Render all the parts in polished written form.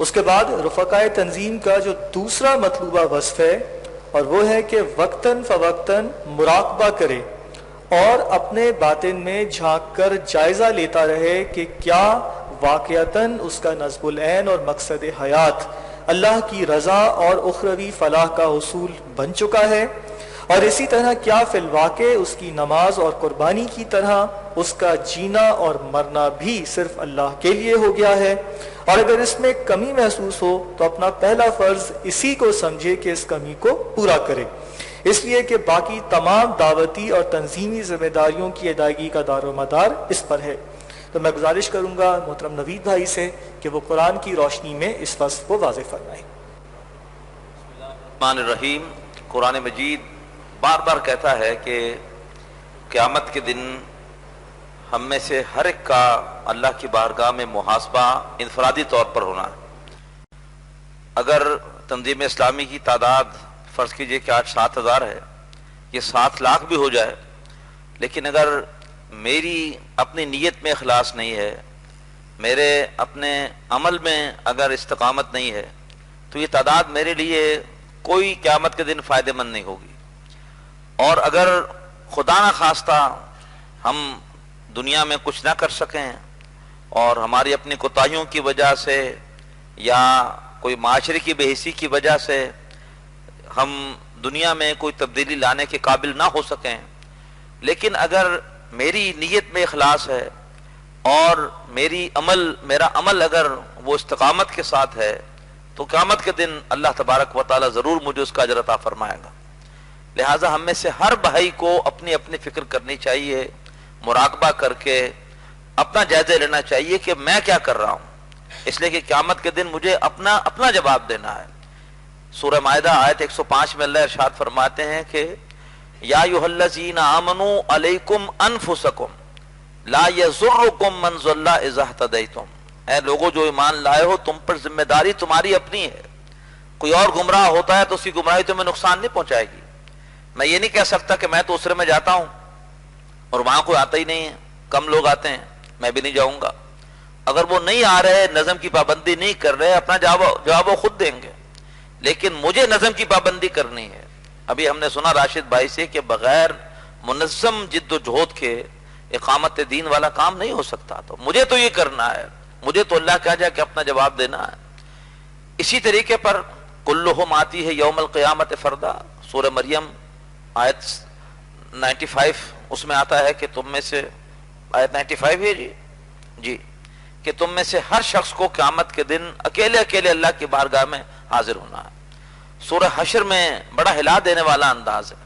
اس کے بعد رفقائے تنظیم کا جو دوسرا مطلوبہ وصف ہے اور وہ ہے کہ وقتاً فوقتاً مراقبہ کرے اور اپنے باطن میں جھانک کر جائزہ لیتا رہے کہ کیا واقعتاً اس کا نصب العین اور مقصد حیات اللہ کی رضا اور اخروی فلاح کا حصول بن چکا ہے، اور اسی طرح کیا فی الواقع اس کی نماز اور قربانی کی طرح اس کا جینا اور مرنا بھی صرف اللہ کے لیے ہو گیا ہے، اور اگر اس میں کمی محسوس ہو تو اپنا پہلا فرض اسی کو سمجھے کہ اس کمی کو پورا کرے، اس لیے کہ باقی تمام دعوتی اور تنظیمی ذمہ داریوں کی ادائیگی کا دار و مدار اس پر ہے۔ تو میں گزارش کروں گا محترم نوید بھائی سے کہ وہ قرآن کی روشنی میں اس وصف کو واضح فرمائیں۔ الرحمن الرحیم۔ قرآن مجید بار بار کہتا ہے کہ قیامت کے دن ہم میں سے ہر ایک کا اللہ کی بارگاہ میں محاسبہ انفرادی طور پر ہونا ہے۔ اگر تنظیم اسلامی کی تعداد فرض کیجئے کہ آج 7,000 ہے، یہ 7 لاکھ بھی ہو جائے، لیکن اگر میری اپنی نیت میں اخلاص نہیں ہے، میرے اپنے عمل میں اگر استقامت نہیں ہے، تو یہ تعداد میرے لیے کوئی قیامت کے دن فائدہ مند نہیں ہوگی۔ اور اگر خدا نہ خواستہ ہم دنیا میں کچھ نہ کر سکیں اور ہماری اپنی کوتاہیوں کی وجہ سے یا کوئی معاشرے کی بے حسی کی وجہ سے ہم دنیا میں کوئی تبدیلی لانے کے قابل نہ ہو سکیں، لیکن اگر میری نیت میں اخلاص ہے اور میرا عمل اگر وہ استقامت کے ساتھ ہے، تو قیامت کے دن اللہ تبارک و تعالی ضرور مجھے اس کا اجر عطا فرمائے گا۔ لہٰذا ہم میں سے ہر بھائی کو اپنی اپنی فکر کرنی چاہیے، مراقبہ کر کے اپنا جائزہ لینا چاہیے کہ میں کیا کر رہا ہوں، اس لیے کہ قیامت کے دن مجھے اپنا جواب دینا ہے۔ سورہ مائدہ آیت 105 میں اللہ ارشاد فرماتے ہیں کہ یا ایھا الذین آمنوا علیکم انفسکم لا یضرکم من ضل اذا اہتدیتم، اے لوگوں جو ایمان لائے ہو، تم پر ذمہ داری تمہاری اپنی ہے۔ کوئی اور گمراہ ہوتا ہے تو اس کی گمراہی تمہیں نقصان نہیں پہنچائے گی۔ میں یہ نہیں کہہ سکتا کہ میں تو اسرے میں جاتا ہوں اور وہاں کوئی آتا ہی نہیں ہے، کم لوگ آتے ہیں، میں بھی نہیں جاؤں گا۔ اگر وہ نہیں آ رہے، نظم کی پابندی نہیں کر رہے، اپنا جواب وہ خود دیں گے، لیکن مجھے نظم کی پابندی کرنی ہے۔ ابھی ہم نے سنا راشد بھائی سے کہ بغیر منظم جد و جہد کے اقامت دین والا کام نہیں ہو سکتا، تو مجھے تو یہ کرنا ہے، مجھے تو اللہ کہا جائے کہ اپنا جواب دینا ہے۔ اسی طریقے پر کلہم آتی ہے یوم القیامت فردا، سورہ مریم آیت 95 اس میں آتا ہے کہ تم میں سے، آیت 95 ہے جی کہ تم میں سے ہر شخص کو قیامت کے دن اکیلے اکیلے اللہ کی بارگاہ میں حاضر ہونا ہے۔ سورہ حشر میں بڑا ہلا دینے والا انداز ہے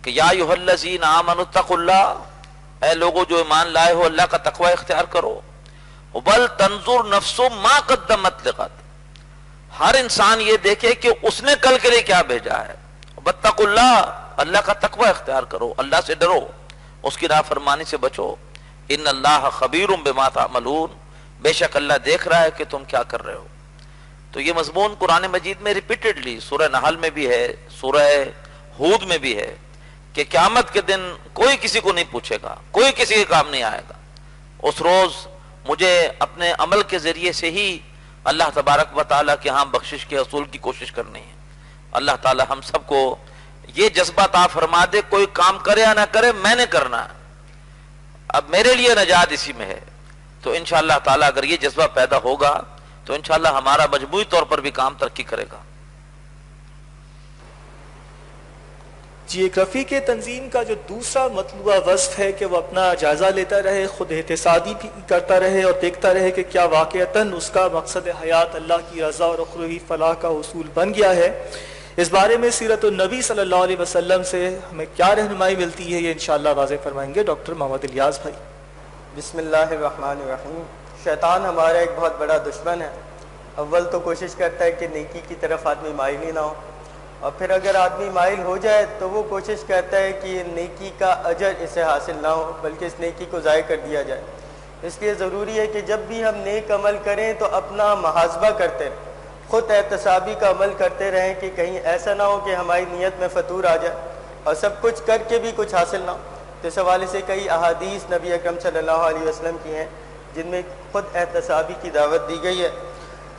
کہ یا ایھا الذین آمنوا اتقوا اللہ، اے لوگوں جو ایمان لائے ہو اللہ کا تقوی اختیار کرو، بل تنظر نفس ما قدمت لغد، ہر انسان یہ دیکھے کہ اس نے کل کے لیے کیا بھیجا ہے۔ واتقوا اللہ، اللہ کا تقوی اختیار کرو، اللہ سے ڈرو، اس کی نافرمانی سے بچو۔ ان اللہ خبیر بما تعملون، بے شک اللہ دیکھ رہا ہے کہ تم کیا کر رہے ہو۔ تو یہ مضمون قرآن مجید میں ریپیٹڈلی سورہ نحل میں بھی ہے، سورہ ہود میں بھی ہے کہ قیامت کے دن کوئی کسی کو نہیں پوچھے گا، کوئی کسی کے کام نہیں آئے گا۔ اس روز مجھے اپنے عمل کے ذریعے سے ہی اللہ تبارک و تعالیٰ کے ہاں بخشش کے حصول کی کوشش کرنی ہے۔ اللہ تعالیٰ ہم سب کو یہ جذبہ عطا فرما دے، کوئی کام کرے یا نہ کرے میں نے کرنا ہے، اب میرے لیے نجات اسی میں ہے۔ تو انشاءاللہ تعالیٰ اگر یہ جذبہ پیدا ہوگا تو انشاءاللہ ہمارا مجموعی طور پر بھی کام ترقی کرے گا۔ جی، ایک رفیق تنظیم کا جو دوسرا مطلوبہ وصف ہے کہ وہ اپنا جائزہ لیتا رہے، خود احتسابی بھی کرتا رہے اور دیکھتا رہے کہ کیا واقعتاً اس کا مقصد حیات اللہ کی رضا اور اخروی فلاح کا حصول بن گیا ہے۔ اس بارے میں سیرت النبی صلی اللہ علیہ وسلم سے ہمیں کیا رہنمائی ملتی ہے، یہ انشاءاللہ واضح فرمائیں گے ڈاکٹر محمد الیاس بھائی۔ بسم اللہ الرحمن الرحیم۔ شیطان ہمارا ایک بہت بڑا دشمن ہے۔ اول تو کوشش کرتا ہے کہ نیکی کی طرف آدمی مائل ہی نہ ہو، اور پھر اگر آدمی مائل ہو جائے تو وہ کوشش کرتا ہے کہ نیکی کا اجر اسے حاصل نہ ہو بلکہ اس نیکی کو ضائع کر دیا جائے۔ اس لیے ضروری ہے کہ جب بھی ہم نیک عمل کریں تو اپنا محاسبہ کرتے رہیں، خود احتسابی کا عمل کرتے رہیں کہ کہیں ایسا نہ ہو کہ ہماری نیت میں فتور آ جائے اور سب کچھ کر کے بھی کچھ حاصل نہ ہو۔ تو اس حوالے سے کئی احادیث نبی اکرم صلی اللہ علیہ وسلم کی ہیں جن میں خود احتسابی کی دعوت دی گئی ہے۔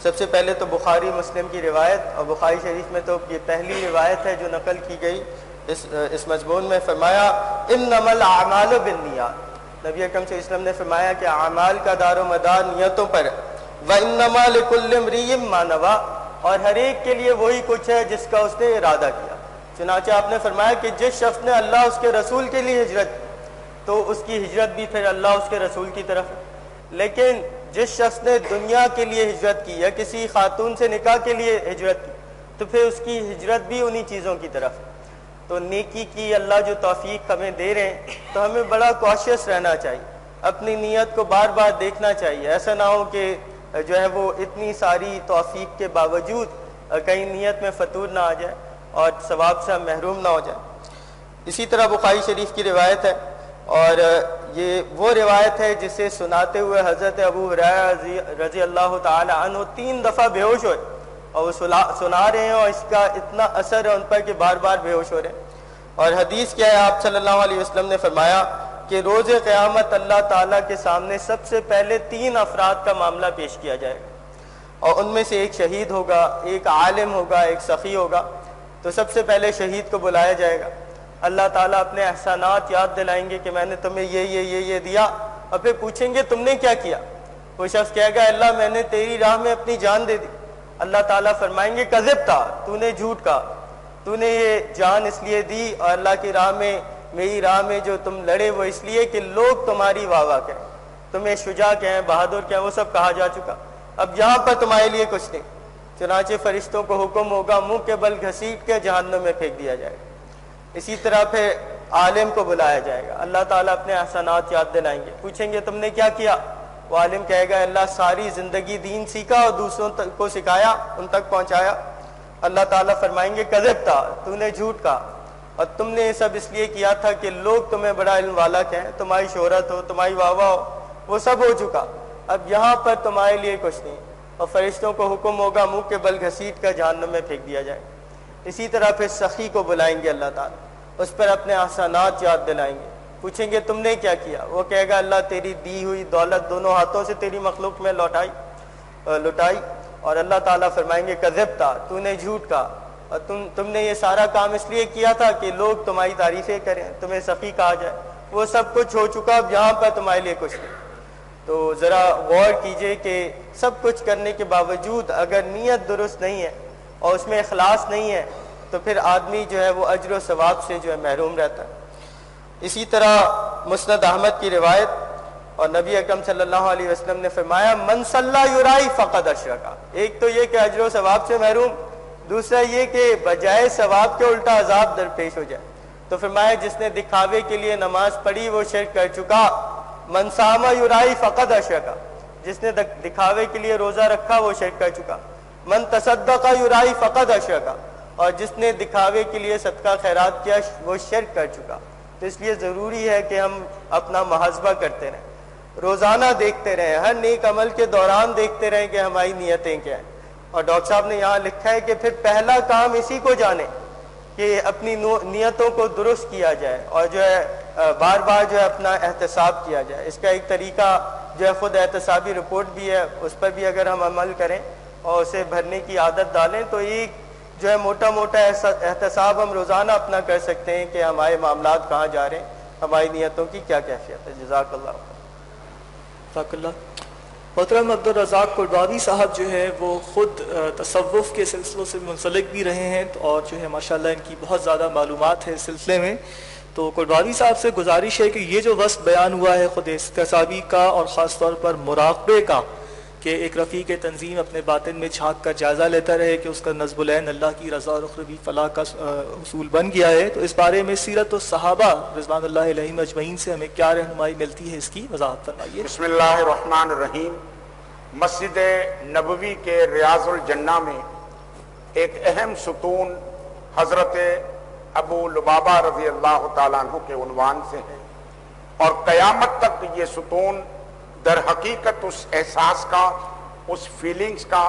سب سے پہلے تو بخاری مسلم کی روایت، اور بخاری شریف میں تو یہ پہلی روایت ہے جو نقل کی گئی اس مضمون میں. فرمایا انما الاعمال بالنیات، نبی اکرم صلی اللہ علیہ وسلم نے فرمایا کہ اعمال کا دار و مدار نیتوں پر ہے. وانما لكل امرئ ما نوى، اور ہر ایک کے لیے وہی کچھ ہے جس کا اس نے ارادہ کیا. چنانچہ آپ نے فرمایا کہ جس شخص نے اللہ اس کے رسول کے لیے ہجرت کی تو اس کی ہجرت بھی پھر اللہ اس کے رسول کی طرف ہے. لیکن جس شخص نے دنیا کے لیے ہجرت کی یا کسی خاتون سے نکاح کے لیے ہجرت کی تو پھر اس کی ہجرت بھی انہی چیزوں کی طرف ہے. تو نیکی کی اللہ جو توفیق ہمیں دے رہے ہیں تو ہمیں بڑا کوشش رہنا چاہیے، اپنی نیت کو بار بار دیکھنا چاہیے. ایسا نہ ہو کہ جو ہے وہ اتنی ساری توفیق کے باوجود کہیں نیت میں فتور نہ آ جائے اور ثواب سے ہم محروم نہ ہو جائے. اسی طرح بخاری شریف کی روایت ہے، اور یہ وہ روایت ہے جسے سناتے ہوئے حضرت ابو ہریرہ رضی اللہ تعالی عنہ 3 دفعہ بے ہوش ہوئے، اور وہ سنا رہے ہیں اور اس کا اتنا اثر ہے ان پر کہ بار بار بے ہوش ہو رہے ہیں. اور حدیث کیا ہے، آپ صلی اللہ علیہ وسلم نے فرمایا کہ روز قیامت اللہ تعالیٰ کے سامنے سب سے پہلے 3 افراد کا معاملہ پیش کیا جائے گا، اور ان میں سے ایک شہید ہوگا، ایک عالم ہوگا، ایک سخی ہوگا. تو سب سے پہلے شہید کو بلایا جائے گا، اللہ تعالیٰ اپنے احسانات یاد دلائیں گے کہ میں نے تمہیں یہ دیا، اور پھر پوچھیں گے تم نے کیا کیا. وہ شخص کہے گا اللہ میں نے تیری راہ میں اپنی جان دے دی. اللہ تعالیٰ فرمائیں گے کذبتا، تو نے جھوٹ کہا، تو نے یہ جان اس لیے دی اور اللہ کی راہ میں میری راہ میں جو تم لڑے وہ اس لیے کہ لوگ تمہاری واہ واہ کہیں، تمہیں شجاع کہیں، بہادر کہیں، وہ سب کہا جا چکا، اب یہاں پر تمہارے لیے کچھ نہیں. چنانچہ فرشتوں کو حکم ہوگا منہ کے بل گھسیٹ کے جہنم میں پھینک دیا جائے گا. اسی طرح پھر عالم کو بلایا جائے گا، اللہ تعالیٰ اپنے احسانات یاد دلائیں گے، پوچھیں گے تم نے کیا کیا. وہ عالم کہے گا اللہ ساری زندگی دین سیکھا اور دوسروں کو سکھایا، ان تک پہنچایا. اللہ تعالیٰ فرمائیں گے کذبتا، تو نے جھوٹ کہا، اور تم نے یہ سب اس لیے کیا تھا کہ لوگ تمہیں بڑا علم والا کہیں، تمہاری شہرت ہو، تمہاری واہ واہ ہو، وہ سب ہو چکا، اب یہاں پر تمہارے لیے کچھ نہیں. اور فرشتوں کو حکم ہوگا منہ کے بل گھسیٹ کر جہنم میں پھینک دیا جائے. اسی طرح پھر سخی کو بلائیں گے اللہ تعالیٰ، اس پر اپنے احسانات یاد دلائیں گے، پوچھیں گے تم نے کیا کیا. وہ کہے گا اللہ تیری دی ہوئی دولت دونوں ہاتھوں سے تیری مخلوق میں لوٹائی. اور اللہ تعالیٰ فرمائیں گے کذبتا، تو نے جھوٹ کہا، اور تم نے یہ سارا کام اس لیے کیا تھا کہ لوگ تمہاری تعریفیں کریں، تمہیں سخی کہا جائے، وہ سب کچھ ہو چکا، اب یہاں پر تمہارے لیے کچھ نہیں. تو ذرا غور کیجئے کہ سب کچھ کرنے کے باوجود اگر نیت درست نہیں ہے اور اس میں اخلاص نہیں ہے تو پھر آدمی جو ہے وہ اجر و ثواب سے جو ہے محروم رہتا ہے. اسی طرح مسند احمد کی روایت، اور نبی اکرم صلی اللہ علیہ وسلم نے فرمایا من صلی یرائی فقد اشرکا. ایک تو یہ کہ اجر و ثواب سے محروم، دوسرا یہ کہ بجائے ثواب کے الٹا عذاب درپیش ہو جائے. تو فرمایا جس نے دکھاوے کے لیے نماز پڑھی وہ شرک کر چکا. من صام یرائی فقد اشرکا، جس نے دکھاوے کے لیے روزہ رکھا وہ شرک کر چکا. من تصدق یرائی فقد اشرکا، اور جس نے دکھاوے کے لیے صدقہ خیرات کیا وہ شرک کر چکا. تو اس لیے ضروری ہے کہ ہم اپنا محاسبہ کرتے رہیں، روزانہ دیکھتے رہیں، ہر نیک عمل کے دوران دیکھتے رہیں کہ ہماری نیتیں کیا ہیں. اور ڈاکٹر صاحب نے یہاں لکھا ہے کہ پھر پہلا کام اسی کو جانے کہ اپنی نیتوں کو درست کیا جائے اور جو ہے بار بار جو ہے اپنا احتساب کیا جائے. اس کا ایک طریقہ جو ہے خود احتسابی رپورٹ بھی ہے، اس پر بھی اگر ہم عمل کریں اور اسے بھرنے کی عادت ڈالیں تو ایک جو ہے موٹا موٹا احتساب ہم روزانہ اپنا کر سکتے ہیں کہ ہمارے معاملات کہاں جا رہے ہیں، ہماری نیتوں کی کیا کیفیت ہے. جزاک اللہ. جزاک اللہ. محترم عبدالرزاق قرباوی صاحب جو ہے وہ خود تصوف کے سلسلوں سے منسلک بھی رہے ہیں اور جو ہے ماشاءاللہ ان کی بہت زیادہ معلومات ہے اس سلسلے میں. تو قرباوی صاحب سے گزارش ہے کہ یہ جو وصف بیان ہوا ہے خود احتسابی کا اور خاص طور پر مراقبے کا کہ ایک رفیق تنظیم اپنے باطن میں جھانک کر جائزہ لیتا رہے کہ اس کا نصب العین اللہ کی رضا اور اخروی فلاح کا اصول بن گیا ہے، تو اس بارے میں سیرت الصحابہ رضوان اللہ علیہم اجمعین سے ہمیں کیا رہنمائی ملتی ہے، اس کی وضاحت فرمائیے. بسم اللہ الرحمن الرحیم. مسجد نبوی کے ریاض الجنہ میں ایک اہم ستون حضرت ابو لبابہ رضی اللہ تعالیٰ عنہ کے عنوان سے ہے، اور قیامت تک یہ ستون در حقیقت اس احساس کا، اس فیلنگز کا،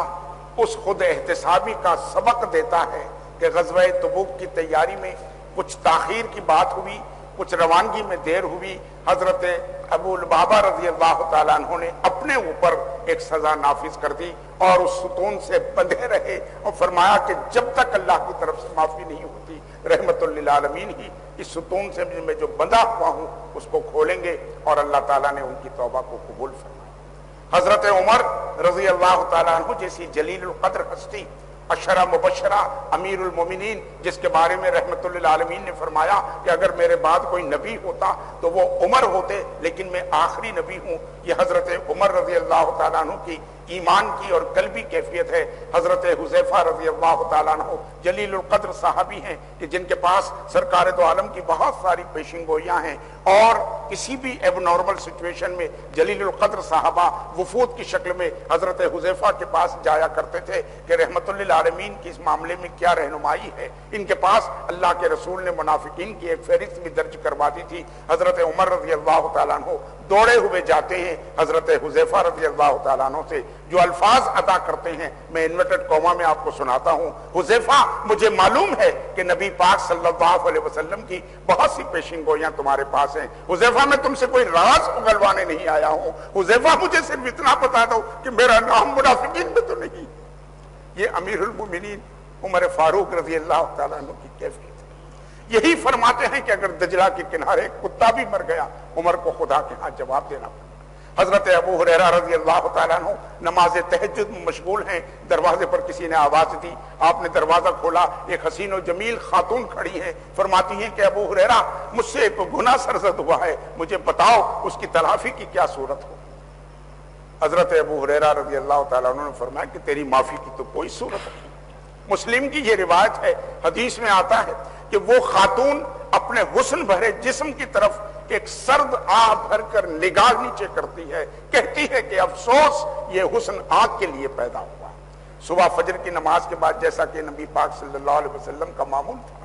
اس خود احتسابی کا سبق دیتا ہے کہ غزوہ تبوک کی تیاری میں کچھ تاخیر کی بات ہوئی، کچھ روانگی میں دیر ہوئی، حضرت ابو لبابہ رضی اللہ تعالیٰ عنہ نے اپنے اوپر ایک سزا نافذ کر دی اور اس ستون سے بندھے رہے اور فرمایا کہ جب تک اللہ کی طرف سے معافی نہیں ہوتی رحمت للعالمین ہی اس ستون سے میں جو بندھا ہوا ہوں اس کو کھولیں گے، اور اللہ تعالیٰ نے ان کی توبہ کو قبول فرمایا۔ حضرت عمر رضی اللہ تعالیٰ عنہ جیسی جلیل القدر ہستی، عشرہ مبشرہ امیر المومنین، جس کے بارے میں رحمت للعالمین نے فرمایا کہ اگر میرے بعد کوئی نبی ہوتا تو وہ عمر ہوتے، لیکن میں آخری نبی ہوں، یہ حضرت عمر رضی اللہ تعالیٰ عنہ کی ایمان کی اور قلبی کیفیت ہے۔ حضرت حذیفہ رضی اللہ تعالیٰ عنہ جلیل القدر صحابی ہیں کہ جن کے پاس سرکار دو عالم کی بہت ساری پیشن گوئیاں ہیں، اور کسی بھی ایب نارمل سچویشن میں جلیل القدر صحابہ وفود کی شکل میں حضرت حذیفہ کے پاس جایا کرتے تھے کہ رحمت للعالمین کی اس معاملے میں کیا رہنمائی ہے۔ ان کے پاس اللہ کے رسول نے منافقین کی ایک فہرست بھی درج کروا دی تھی۔ حضرت عمر رضی اللہ تعالیٰ عنہ دوڑے ہوئے جاتے ہیں حضرت حذیفہ رضی اللہ تعالیٰ عنہ سے، جو الفاظ ادا کرتے ہیں میں انورٹڈ کوما میں آپ کو سناتا ہوں۔ حذیفہ، مجھے معلوم ہے کہ نبی پاک صلی اللہ علیہ وسلم کی بہت سی پیشن گوئیاں تمہارے پاس ہیں۔ حذیفہ، میں تم سے کوئی راز اگلوانے نہیں آیا ہوں۔ حذیفہ، مجھے صرف اتنا بتا دو کہ میرا نام منافقین میں تو نہیں۔ یہ امیر المومنین عمر فاروق رضی اللہ تعالیٰ عنہ کی کیفیت ہے۔ یہی فرماتے ہیں کہ اگر دجلہ کے کنارے کتا بھی مر گیا عمر کو خدا کے ہاں جواب دینا پڑا۔ حضرت ابو ہریرہ رضی اللہ تعالیٰ عنہ نماز تہجد میں مشغول ہیں، دروازے پر کسی نے آواز دی، آپ نے دروازہ کھولا، ایک حسین و جمیل خاتون کھڑی ہیں، فرماتی ہیں کہ ابو ہریرہ، مجھ سے ایک گناہ سرزد ہوا ہے، مجھے بتاؤ اس کی تلافی کی کیا صورت ہو۔ حضرت ابو ہریرہ رضی اللہ تعالیٰ عنہ نے فرمایا کہ تیری معافی کی تو کوئی صورت نہیں۔ مسلم کی یہ روایت ہے، حدیث میں آتا ہے کہ وہ خاتون اپنے حسن بھرے جسم کی طرف ایک سرد آہ بھر کر نگاہ نیچے کرتی ہے، کہتی ہے کہ افسوس یہ حسن آگ کے لیے پیدا ہوا۔ صبح فجر کی نماز کے بعد جیسا کہ نبی پاک صلی اللہ علیہ وسلم کا معمول تھا،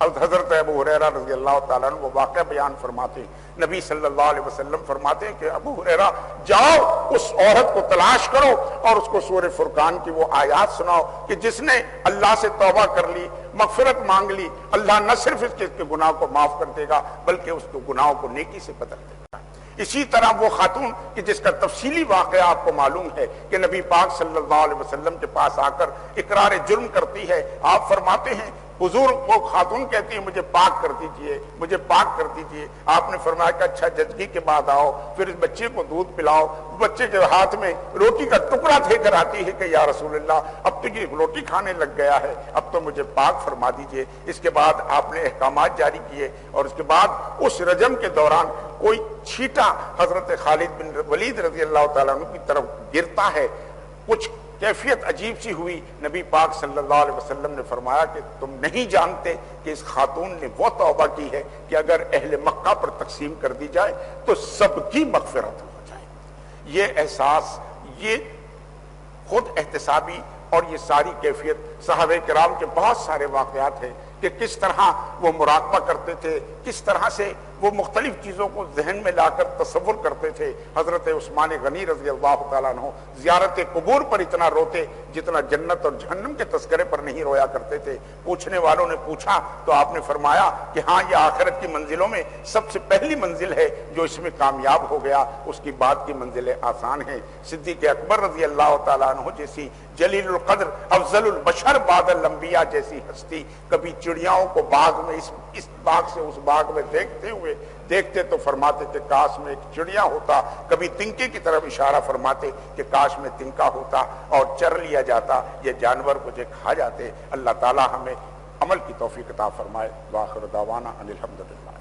حضرت ابو ہریرہ رضی اللہ تعالیٰ عنہ وہ واقعہ بیان فرماتے ہیں۔ نبی صلی اللہ علیہ وسلم فرماتے ہیں کہ ابو ہریرہ، جاؤ اس عورت کو تلاش کرو اور اس کو سورہ فرقان کی وہ آیات سناؤ کہ جس نے اللہ سے توبہ کر لی، مغفرت مانگ لی، اللہ نہ صرف اس کے گناہ کو معاف کر دے گا بلکہ اس کو گناہوں کو نیکی سے بدل دے گا۔ اسی طرح وہ خاتون کہ جس کا تفصیلی واقعہ آپ کو معلوم ہے کہ نبی پاک صلی اللہ علیہ وسلم کے پاس آ کر اقرار جرم کرتی ہے، آپ فرماتے ہیں حضور، وہ خاتون کہتی ہے مجھے پاک کر دیجئے، مجھے پاک کر دیجئے۔ آپ نے فرمایا کہ اچھا ججگی کے بعد آؤ، پھر اس بچے کو دودھ پلاؤ۔ بچے کے ہاتھ میں روٹی کا ٹکڑا دے کر آتی ہے کہ یا رسول اللہ، اب تو یہ روٹی کھانے لگ گیا ہے، اب تو مجھے پاک فرما دیجئے۔ اس کے بعد آپ نے احکامات جاری کیے، اور اس کے بعد اس رجم کے دوران کوئی چھیٹا حضرت خالد بن ولید رضی اللہ تعالیٰ عنہ کی طرف گرتا ہے۔ کچھ کیفیت عجیب سی ہوئی، نبی پاک صلی اللہ علیہ وسلم نے فرمایا کہ تم نہیں جانتے کہ اس خاتون نے وہ توبہ کی ہے کہ اگر اہل مکہ پر تقسیم کر دی جائے تو سب کی مغفرت ہو جائے۔ یہ احساس، یہ خود احتسابی اور یہ ساری کیفیت صحابہ کرام کے بہت سارے واقعات ہیں کہ کس طرح وہ مراقبہ کرتے تھے، کس طرح سے وہ مختلف چیزوں کو ذہن میں لا کر تصور کرتے تھے۔ حضرت عثمان غنی رضی اللہ تعالیٰ عنہ زیارت قبور پر اتنا روتے جتنا جنت اور جہنم کے تذکرے پر نہیں رویا کرتے تھے۔ پوچھنے والوں نے پوچھا تو آپ نے فرمایا کہ ہاں، یہ آخرت کی منزلوں میں سب سے پہلی منزل ہے، جو اس میں کامیاب ہو گیا اس کی بعد کی منزلیں آسان ہیں۔ صدیق اکبر رضی اللہ تعالیٰ عنہ جیسی جلیل القدر افضل البشر بعد الانبیاء جیسی ہستی کبھی چڑیاؤں کو باغ میں اس باغ سے اس باغ میں دیکھتے تو فرماتے کہ کاش میں ایک چڑیا ہوتا، کبھی تنکے کی طرف اشارہ فرماتے کہ کاش میں تنکا ہوتا اور چر لیا جاتا، یہ جانور مجھے کھا جاتے۔ اللہ تعالی ہمیں عمل کی توفیق عطا فرمائے۔ وآخر دعوانا ان الحمدللہ۔